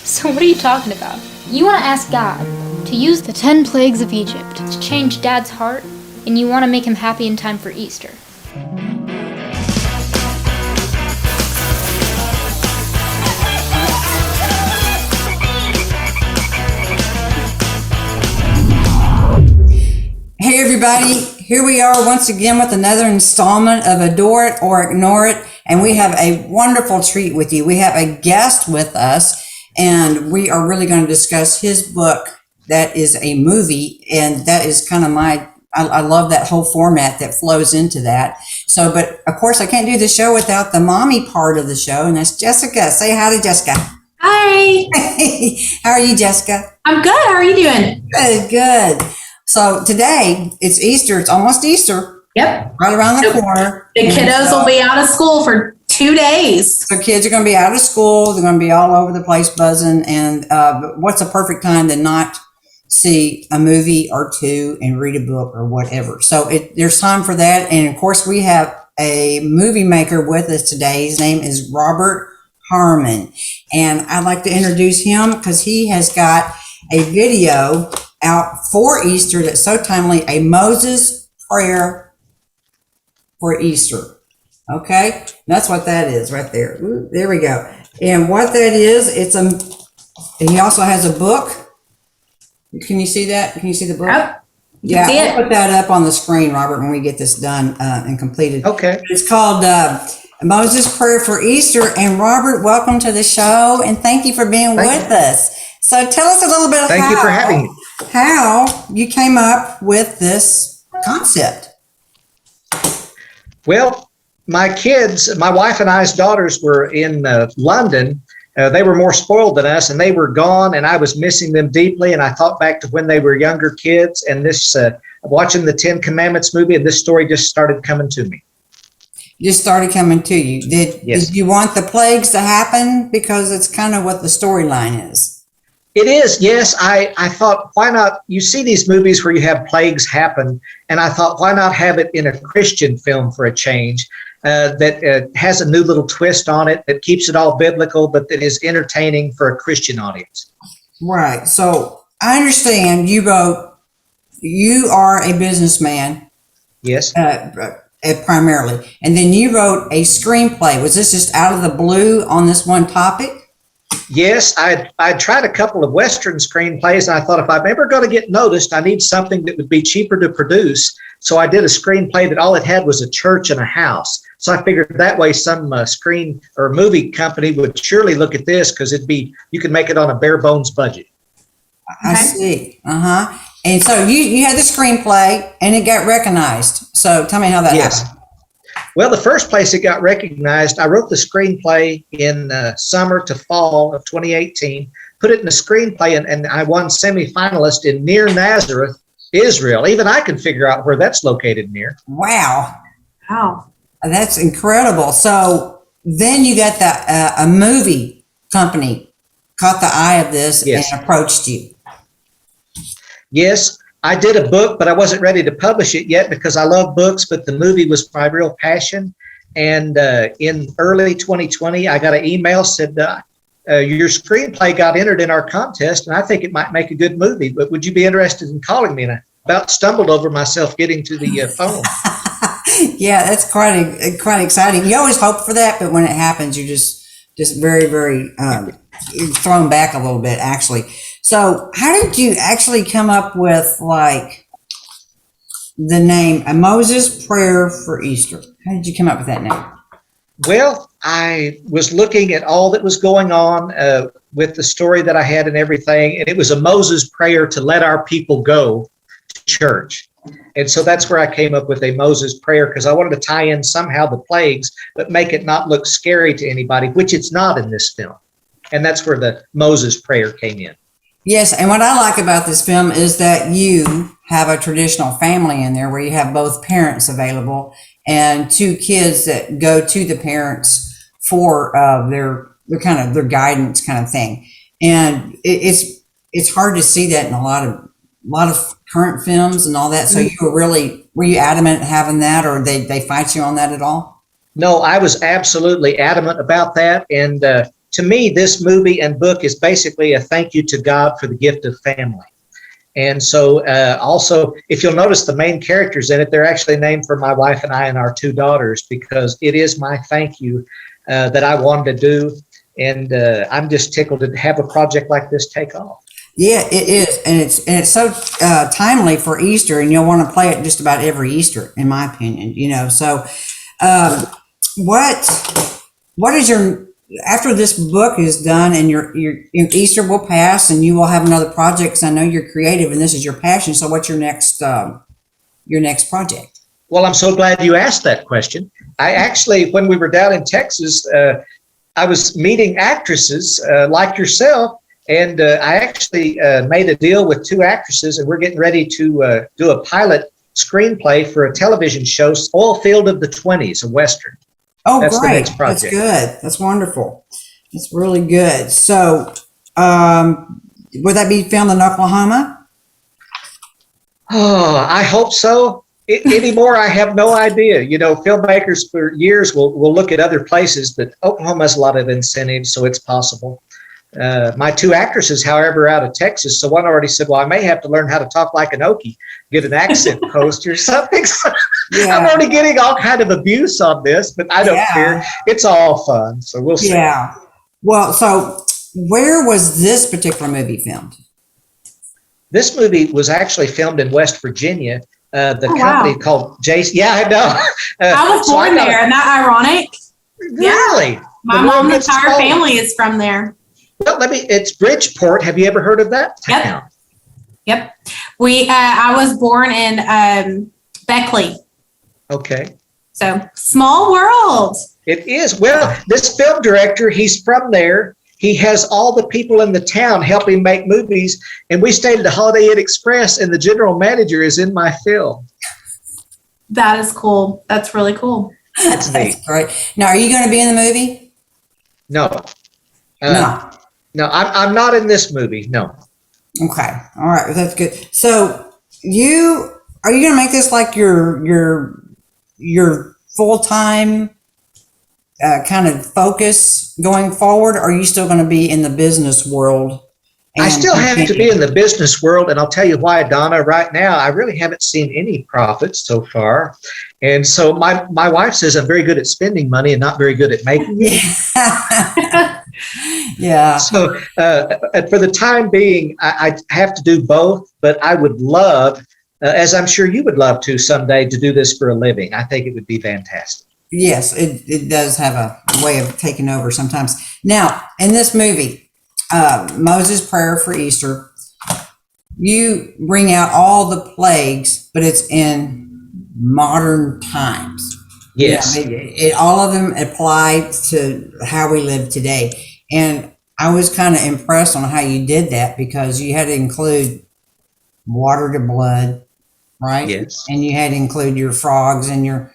So what are you talking about? You want to ask God to use the 10 plagues of Egypt to change Dad's heart, and you want to make him happy in time for Easter. Hey everybody, here we are once again with another installment of Adore It or Ignore It, and we have a wonderful treat with you. We have a guest with us, and we are really going to discuss his book that is a movie, and that is kind of I love that whole format that flows into that. So, but of course I can't do the show without the mommy part of the show, and that's Jessica. Say hi to Jessica. Hi. How are you, Jessica? I'm good. How are you doing? Good. So today it's Easter. It's almost Easter. Yep. Right around the corner. The kiddos will be out of school for 2 days. So kids are going to be out of school. They're going to be all over the place buzzing. And what's a perfect time to not see a movie or two and read a book or whatever? So there's time for that. And of course, we have a movie maker with us today. His name is Robert Harmon. And I'd like to introduce him because he has got a video out for Easter that's so timely, a Moses prayer for Easter. Okay, that's what that is right there. Ooh, there we go. And what that is, he also has a book. Can you see that? Can you see the book? Yep. Yeah, See I'll put that up on the screen, Robert, when we get this done and completed. Okay. It's called Moses Prayer for Easter. And Robert, welcome to the show, and thank you for being with us. So tell us a little bit Thank you for having me. How you came up with this concept. Well, my wife and I's daughters were in London. They were more spoiled than us, and they were gone, and I was missing them deeply. And I thought back to when they were younger kids, and this watching the Ten Commandments movie, and this story just started coming to me. Just started coming to you. Yes. Did you want the plagues to happen? Because it's kind of what the storyline is. It is, yes. I thought, why not? You see these movies where you have plagues happen, and I thought, why not have it in a Christian film for a change that has a new little twist on it, that keeps it all biblical, but that is entertaining for a Christian audience. Right. So I understand you are a businessman. Yes. Primarily. And then you wrote a screenplay. Was this just out of the blue on this one topic? Yes, I tried a couple of Western screenplays, and I thought if I'm ever going to get noticed, I need something that would be cheaper to produce. So I did a screenplay that all it had was a church and a house. So I figured that way some screen or movie company would surely look at this because you could make it on a bare bones budget. I see. And so you had the screenplay and it got recognized. So tell me how that happened. Well, the first place it got recognized, I wrote the screenplay in summer to fall of 2018, put it in a screenplay, and I won semifinalist in Near Nazareth, Israel. Even I can figure out where that's located near. Wow. That's incredible. So then you got a movie company caught the eye of this and approached you. Yes. I did a book, but I wasn't ready to publish it yet because I love books, but the movie was my real passion. And in early 2020, I got an email said, your screenplay got entered in our contest, and I think it might make a good movie, but would you be interested in calling me? And I about stumbled over myself getting to the phone. Yeah, that's quite exciting. You always hope for that, but when it happens, you're just very, very thrown back a little bit, actually. So how did you actually come up with like the name A Moses Prayer for Easter? How did you come up with that name? Well, I was looking at all that was going on with the story that I had and everything, and it was a Moses prayer to let our people go to church. And so that's where I came up with a Moses prayer, because I wanted to tie in somehow the plagues, but make it not look scary to anybody, which it's not in this film. And that's where the Moses prayer came in. Yes, and what I like about this film is that you have a traditional family in there where you have both parents available and two kids that go to the parents for their guidance kind of thing. And it's hard to see that in a lot of current films and all that. So were you adamant having that, or they fight you on that at all? No, I was absolutely adamant about that. And to me, this movie and book is basically a thank you to God for the gift of family. And so also, if you'll notice the main characters in it, they're actually named for my wife and I and our two daughters, because it is my thank you that I wanted to do. And I'm just tickled to have a project like this take off. Yeah, it is, and it's so timely for Easter, and you'll want to play it just about every Easter, in my opinion. So what is your, after this book is done and your Easter will pass and you will have another project? 'Cause I know you're creative and this is your passion. So what's your next project? Well, I'm so glad you asked that question. I actually, when we were down in Texas, I was meeting actresses like yourself. And I actually made a deal with two actresses, and we're getting ready to do a pilot screenplay for a television show, Oilfield of the 20s, a Western. Oh, That's the great. next project. That's good. That's wonderful. That's really good. So would that be filmed in Oklahoma? Oh, I hope so. Anymore, I have no idea. Filmmakers for years will look at other places, but Oklahoma has a lot of incentives, so it's possible. My two actresses, however, are out of Texas. So one already said, well, I may have to learn how to talk like an Okie, get an accent coach or something. So Yeah. I'm already getting all kind of abuse on this, but I don't care. It's all fun. So we'll see. Yeah. Well, so where was this particular movie filmed? This movie was actually filmed in West Virginia. The Oh, company wow. called Jason. Yeah, I know. I was So born got there. Isn't that ironic? Really? My The mom's road gets entire told. family is from there. Well, it's Bridgeport. Have you ever heard of that Yep. town? Yep. I was born in Beckley. Okay. So small world. It is. Well, this film director, he's from there. He has all the people in the town helping make movies. And we stayed at the Holiday Inn Express, and the general manager is in my film. That is cool. That's really cool. It's neat. That's great. Now, are you going to be in the movie? No. No. No, I'm not in this movie. No. Okay. All right. That's good. So are you going to make this like your full-time kind of focus going forward? Or are you still going to be in the business world? I still have to be in the business world, and I'll tell you why, Donna. Right now, I really haven't seen any profits so far. And so my wife says I'm very good at spending money and not very good at making it. Yeah. So for the time being, I have to do both, but I would love, as I'm sure you would love to someday, to do this for a living. I think it would be fantastic. Yes, it does have a way of taking over sometimes. Now, in this movie, Moses' Prayer for Easter, you bring out all the plagues, but it's in modern times. Yes. All of them apply to how we live today. And I was kind of impressed on how you did that, because you had to include water to blood, right? Yes. And you had to include your frogs and your,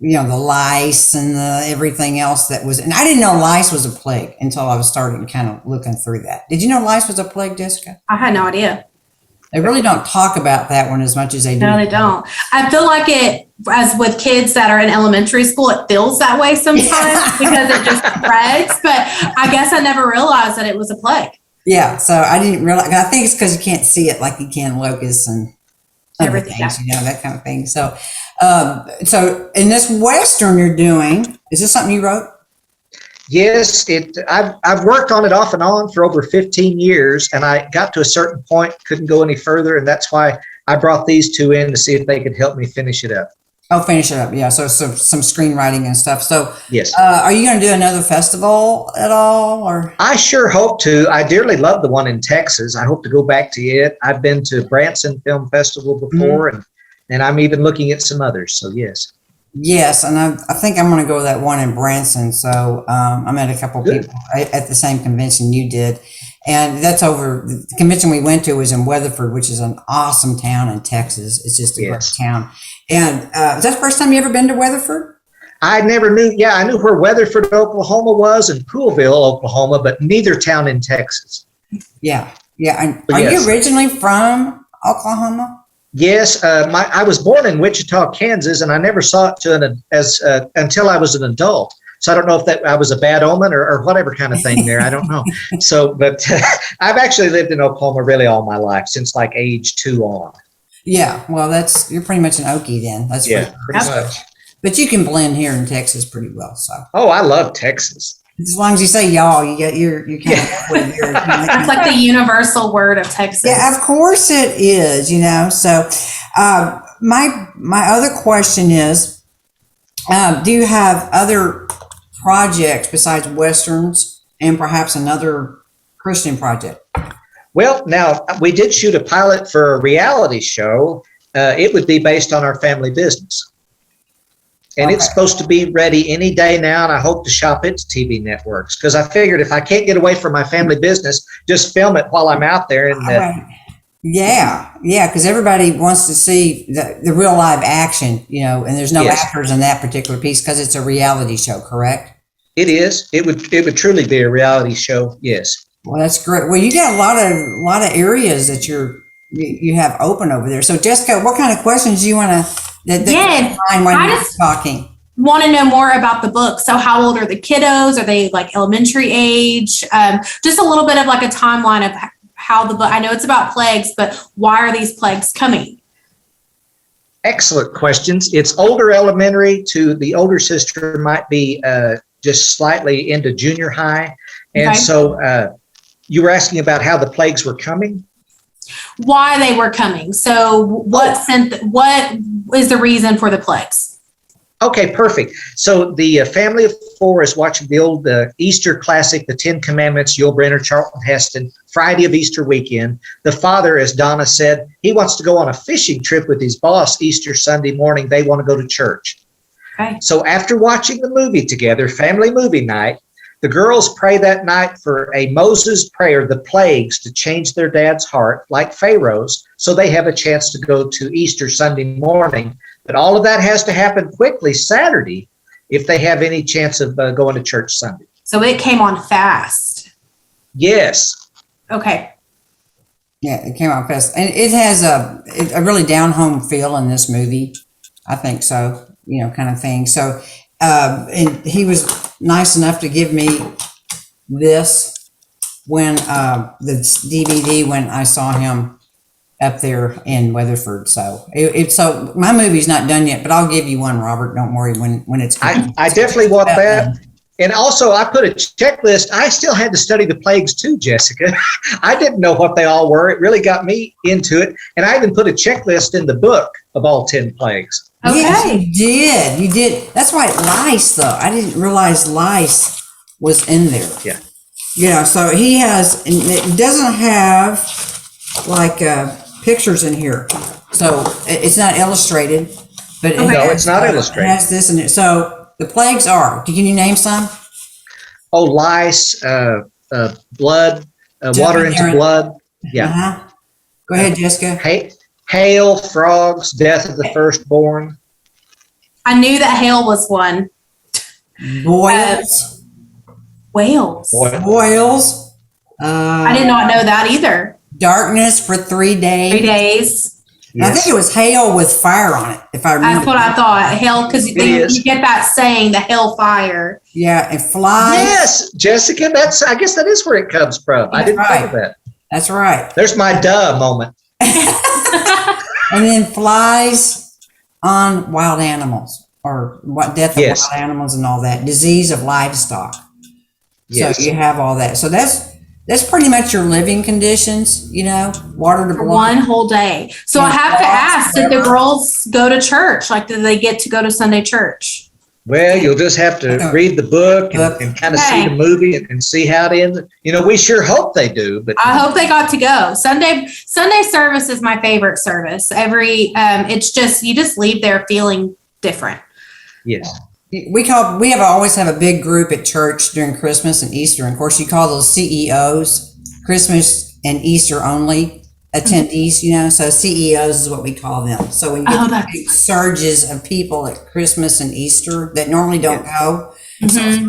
the lice and the everything else that was. And I didn't know lice was a plague until I was starting kind of looking through that. Did you know lice was a plague, Jessica? I had no idea. They really don't talk about that one as much as they do. No, they don't. I feel like it, as with kids that are in elementary school, it feels that way sometimes because it just spreads. But I guess I never realized that it was a plague. Yeah, so I didn't realize. I think it's because you can't see it like you can locusts and other Everything, things, that kind of thing. So, so in this Western you're doing, is this something you wrote? Yes, I've worked on it off and on for over 15 years, and I got to a certain point, couldn't go any further, and that's why I brought these two in to see if they could help me finish it up. Oh, finish it up. Yeah, so some screenwriting and stuff. So, Yes. are you going to do another festival at all, or? I sure hope to. I dearly love the one in Texas. I hope to go back to it. I've been to Branson Film Festival before, and I'm even looking at some others. So, yes. Yes, and I think I'm going to go to that one in Branson. So I met a couple Good. people at the same convention you did, and that's over. The convention we went to was in Weatherford, which is an awesome town in Texas. It's just a Yes. great town. And is that the first time you ever been to Weatherford? I never knew. Yeah, I knew where Weatherford, Oklahoma was and Poolville, Oklahoma, but neither town in Texas. Yeah, yeah. And But are yes. you originally from Oklahoma? Yes, I was born in Wichita, Kansas, and I never saw it until I was an adult. So I don't know if that I was a bad omen or whatever kind of thing there. I don't know. So, but I've actually lived in Oklahoma really all my life since like age 2 on. Yeah, well, you're pretty much an Okie then. That's Yeah, pretty Yep. much. But you can blend here in Texas pretty well. So Oh, I love Texas. as long as you say y'all, you kind of That's like the universal word of Texas. Yeah, of course it is. So my other question is, do you have other projects besides westerns and perhaps another Christian project? Well, now we did shoot a pilot for a reality show. It would be based on our family business. And it's Okay. supposed to be ready any day now, and I hope to shop it to TV networks because I figured if I can't get away from my family business, just film it while I'm out there. And Yeah, because everybody wants to see the real live action, and there's no Yes. actors in that particular piece because it's a reality show, correct? it is. It would truly be a reality show. Yes. Well, that's great. Well, you got a lot of areas that you have open over there. So, Jessica, what kind of questions do you want to that Yeah, find when I you're just- talking? Want to know more about the book. So how old are the kiddos? Are they like elementary age? Just a little bit of like a timeline of how the book, I know it's about plagues, but why are these plagues coming? Excellent questions. It's older elementary to the older sister might be just slightly into junior high. And Okay. so you were asking about how the plagues were coming? Why they were coming. So what is the reason for the plagues? Okay, perfect. So the family of 4 is watching the old Easter classic, The 10 Commandments, Yul Brynner, Charlton Heston, Friday of Easter weekend. The father, as Donna said, he wants to go on a fishing trip with his boss Easter Sunday morning. They want to go to church. Okay. So after watching the movie together, family movie night, the girls pray that night for a Moses prayer, the plagues, to change their dad's heart like Pharaoh's, so they have a chance to go to Easter Sunday morning. But all of that has to happen quickly Saturday if they have any chance of going to church Sunday. So it came on fast. Yes. Okay. Yeah, it came out fast, and it has a really down home feel in this movie. I think so, kind of thing. So, and he was nice enough to give me this when the DVD when I saw him up there in Weatherford. So so my movie's not done yet, but I'll give you one, Robert. Don't worry when it's. I definitely want that. And also, I put a checklist. I still had to study the plagues too, Jessica. I didn't know what they all were. It really got me into it. And I even put a checklist in the book of all 10 plagues. Okay. Yes, you did. That's why lice, though. I didn't realize lice was in there. Yeah. So he has, and it doesn't have like pictures in here. So it's not illustrated, but it Okay. No, it's not illustrated. It has this in it. So the plagues are, can you name some? Oh, lice, blood, water into Aaron. blood. Yeah. Uh-huh. Go ahead, Jessica. Hail, frogs, death of the firstborn. I knew that hail was one. Boils. Whales. Boils. I did not know that either. Darkness for 3 days. 3 days. I think it was hail with fire on it, if I remember. That's what I thought. Hail, because It is. you get that saying, the hail fire. Yeah, and flies. Yes, Jessica, I guess that is where it comes from. I That's didn't think of right. that. That's right. There's my duh moment. And then flies on wild animals, or what death of Yes. wild animals and all that. Disease of livestock. Yes. So you have all that. So that's pretty much your living conditions, water to For blood. one whole day. So I have to ask, did the girls go to church? Like, did they get to go to Sunday church? Well, you'll just have to read the book and kind of see Okay. the movie and see how it ends. We sure hope they do, but I hope they got to go. Sunday service is my favorite service. It's just, you just leave there feeling different. yes. We always have a big group at church during Christmas and Easter. And of course, you call those CEOs, Christmas and Easter only attendees, So CEOs is what we call them. So when you get that's- big surges of people at Christmas and Easter that normally don't go, Mhm.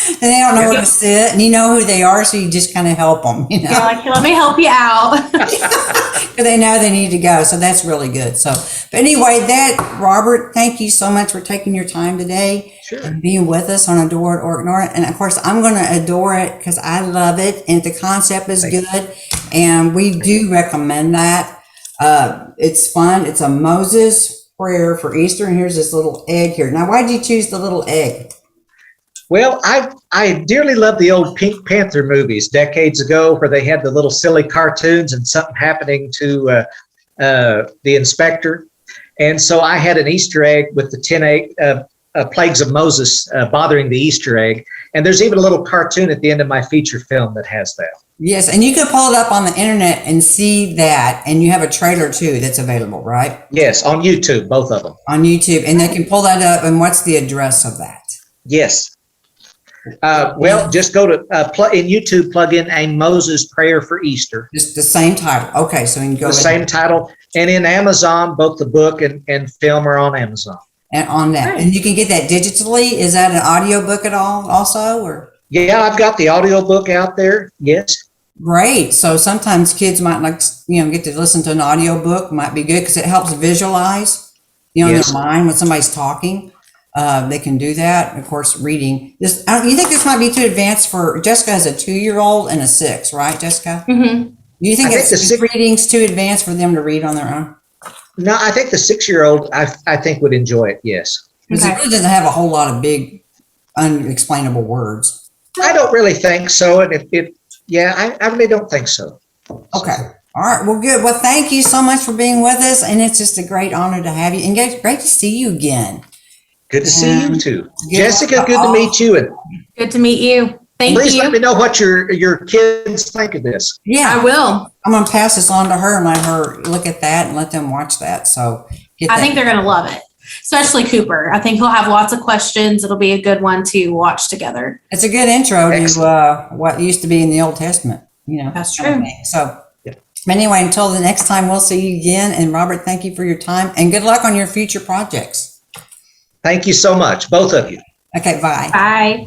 And they don't know where to sit, and you know who they are, so you just kind of help them, you You're know, like, let me help you out. because they know they need to go. So that's really good. So, but anyway, Robert, thank you so much for taking your time today Sure. and being with us on Adore It or Ignore It. And of course, I'm going to adore it because I love it, and the concept is good, and we do recommend that. It's fun. It's a Moses prayer for Easter, and here's this little egg here. Now, why did you choose the little egg? Well, I dearly love the old Pink Panther movies decades ago, where they had the little silly cartoons and something happening to the inspector. And so I had an Easter egg with the 10 plagues of Moses bothering the Easter egg. And there's even a little cartoon at the end of my feature film that has that. Yes, and you can pull it up on the internet and see that, and you have a trailer too that's available, right? Yes, on YouTube, both of them. On YouTube, and they can pull that up. And what's the address of that? Yes. Well, just go to in YouTube, plug in A Moses Prayer for Easter. Just the same title. Okay, so you can go The same title. And in Amazon, both the book and film are on Amazon. and on that, and you can get that digitally. Is that an audio book at all, also, or? Yeah, I've got the audio book out there. Yes. Great. So sometimes kids might get to listen to an audio book. Might be good because it helps visualize, in Yes. their mind when somebody's talking. They can do that. And of course, reading this. You think this might be too advanced for Jessica? Has a 2-year-old and a 6, right, Jessica? Mm-hmm. Do you think I think it's reading's too advanced for them to read on their own? No, I think the 6-year-old, I think would enjoy it. Yes. Because it really doesn't have a whole lot of big, unexplainable words. I don't really think so. And I really don't think so. Okay. All right. Well, good. Well, thank you so much for being with us. And it's just a great honor to have you. And great to see you again. Good to see you too. Good. Jessica, good to meet you. And Good to meet you. Thank please you. let me know what your kids think of this. Yeah. I will. I'm going to pass this on to her and let her look at that and let them watch that. So I think they're going to love it, especially Cooper. I think he'll have lots of questions. It'll be a good one to watch together. it's a good intro to what used to be in the Old Testament. That's true. So anyway, until the next time, we'll see you again. And Robert, thank you for your time and good luck on your future projects. Thank you so much, both of you. Okay, bye. Bye.